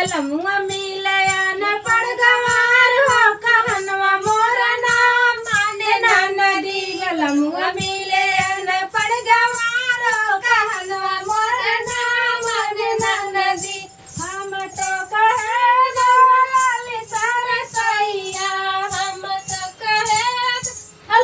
बलमुआ मिलया न पड़ गवार हो कहनवा मोरा नाम माने ना नदी बलमुआ मिलया न पड़ गवार हो कहनवा मोरा नाम माने ना नदी हम तो कहे लाली सरसैया हम तो कहे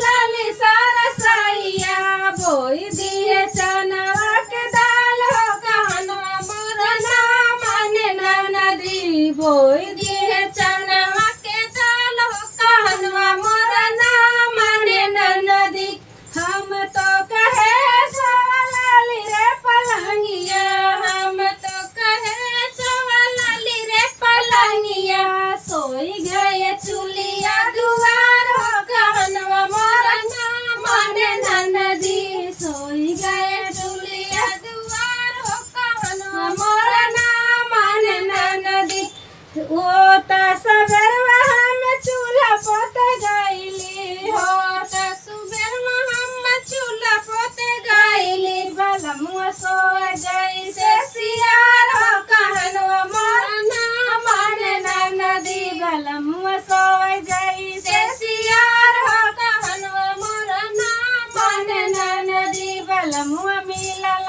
लाली सरसैया बोई दिए चनवा के दाल हो कहनवा मोरा नाम माने ना नदी बोई दिए चनवा के दाल हो कहनवा मोरा नाम माने ना नदी हम तो कहे सोलाली रे पलंगिया हम तो कहे सोलाली रे पलंगिया सोई गए चुलिया दुआर हो कहनवा मोरा नाम माने ना नदी सोई गए चुलिया दुआर हो कहनवा मोरा नाम माने ना नदी वो त सबेरवा हम चूल्हा पोते गईली हो त सुबेरवा हम चूल्हा पोते गईली बलमुआ सो गई से सियार हो कहनवा मोरा नाम माने ना नदी बलमुआ सो गई से सियार हो कहनवा मोरा नाम माने ना नदी बलमुआ मिलल